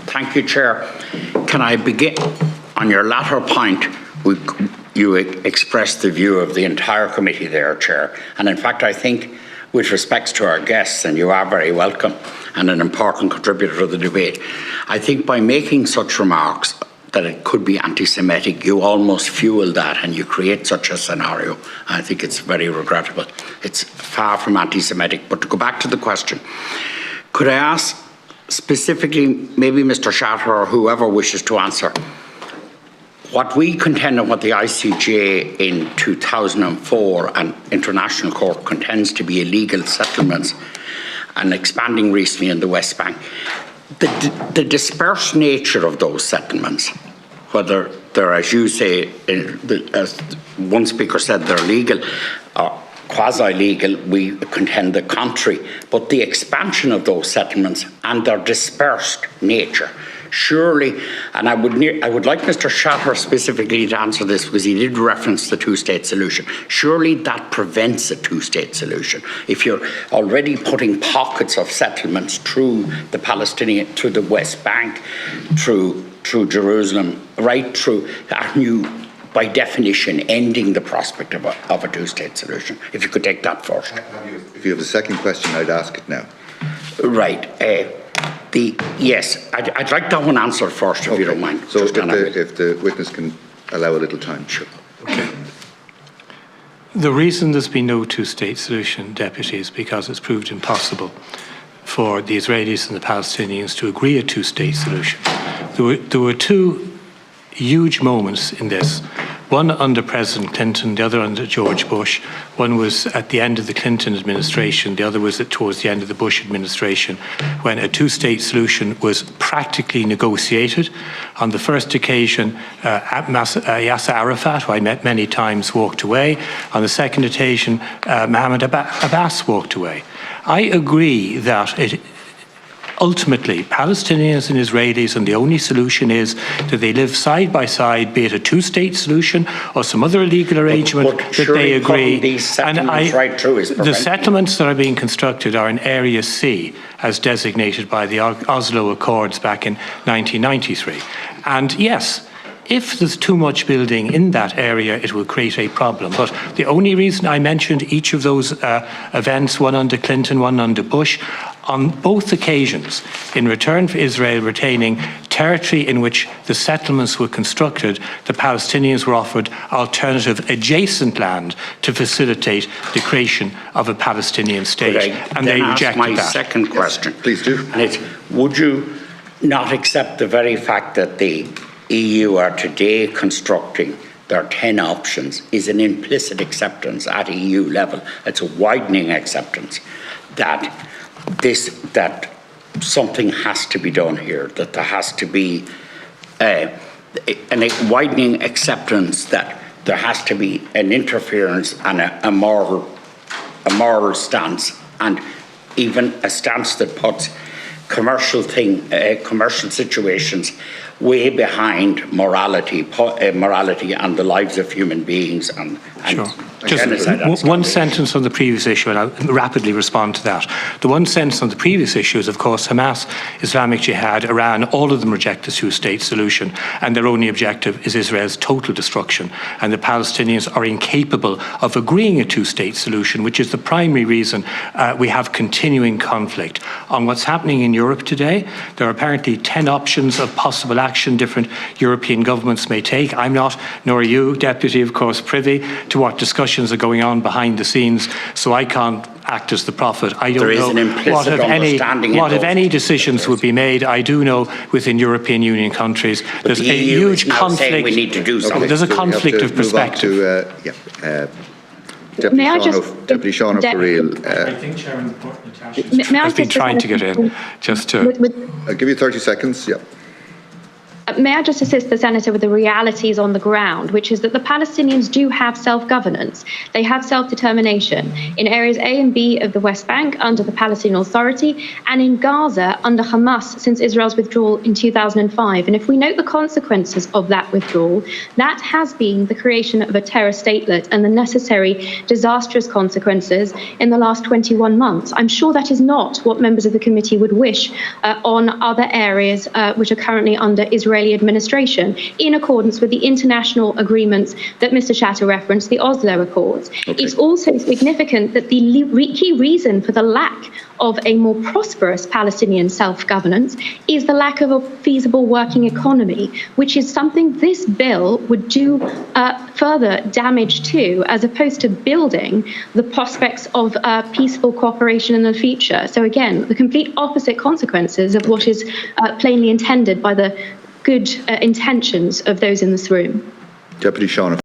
Thank you, Chair. Can I begin on your latter point? You expressed the view of the entire committee there, Chair. And in fact, I think, with respects to our guests, and you are very welcome and an important contributor to the debate, I think by making such remarks that it could be anti-Semitic, you almost fuel that and you create such a scenario. I think it's very regrettable. It's far from anti-Semitic. But to go back to the question, could I ask specifically, maybe Mr. Shatter or whoever wishes to answer, what we contend and what the ICJ in 2004 and International Court contends to be illegal settlements and expanding recently in the West Bank, the dispersed nature of those settlements, whether they're, as you say, as one speaker said, they're legal or quasi-legal, we contend the contrary, but the expansion of those settlements and their dispersed nature, surely, and I would like Mr. Shatter specifically to answer this because he did reference the two-state solution. Surely that prevents a two-state solution. If you're already putting pockets of settlements through the Palestinian, through the West Bank, through Jerusalem, right through, aren't you, by definition, ending the prospect of a two-state solution? If you could take that first. If you have a second question, I'd ask it now. Right. Yes, I'd like that one answered first, if you don't mind. So if the witness can allow a little time. Sure. Okay. The reason there's been no two-state solution, Deputy, is because it's proved impossible for the Israelis and the Palestinians to agree a two-state solution. There were two huge moments in this. One under President Clinton, the other under George Bush. One was at the end of the Clinton administration, the other was towards the end of the Bush administration, when a two-state solution was practically negotiated. On the first occasion, Yasser Arafat, who I met many times, walked away. On the second occasion, Mohammed Abbas walked away. I agree that ultimately, Palestinians and Israelis, and the only solution is that they live side by side, be it a two-state solution or some other legal arrangement that they agree. These settlements right through is the settlements that are being constructed are in Area C, as designated by the Oslo Accords back in 1993. And yes, if there's too much building in that area, it will create a problem. But the only reason I mentioned each of those events, one under Clinton, one under Bush, on both occasions, in return for Israel retaining territory in which the settlements were constructed, the Palestinians were offered alternative adjacent land to facilitate the creation of a Palestinian state, and they rejected that. My second question. Yes, please do. And it's, would you not accept the very fact that the EU are today constructing their 10 options is an implicit acceptance at EU level? It's a widening acceptance that something has to be done here, that there has to be a widening acceptance that there has to be an interference and a moral stance, and even a stance that puts commercial situations way behind morality and the lives of human beings. Sure. Just one sentence on the previous issue, and I'll rapidly respond to that. The one sentence on the previous issue is, of course, Hamas, Islamic Jihad, Iran, all of them reject the two-state solution, and their only objective is Israel's total destruction. And the Palestinians are incapable of agreeing a two-state solution, which is the primary reason we have continuing conflict. On what's happening in Europe today, there are apparently 10 options of possible action different European governments may take. I'm not, nor are you, Deputy, of course, privy to what discussions are going on behind the scenes, so I can't act as the prophet. I don't know what if any decisions would be made. I do know within European Union countries there's a huge conflict. We need to do something. There's a conflict of perspective. Deputy Sean O'Reilly. I think Chairman Natasha has been trying to get in. Just to, I'll give you 30 seconds. Yeah. May I just assist the Senator with the realities on the ground, which is that the Palestinians do have self-governance. They have self-determination in areas A and B of the West Bank under the Palestinian Authority, and in Gaza under Hamas since Israel's withdrawal in 2005. And if we note the consequences of that withdrawal, that has been the creation of a terror statelet and the necessary disastrous consequences in the last 21 months. I'm sure that is not what members of the committee would wish on other areas which are currently under Israeli administration, in accordance with the international agreements that Mr. Shatter referenced, the Oslo Accords. Okay. It's also significant that the key reason for the lack of a more prosperous Palestinian self-governance is the lack of a feasible working economy, which is something this bill would do further damage to, as opposed to building the prospects of peaceful cooperation in the future. So again, the complete opposite consequences of what is plainly intended by the good intentions of those in this room. Deputy Sean.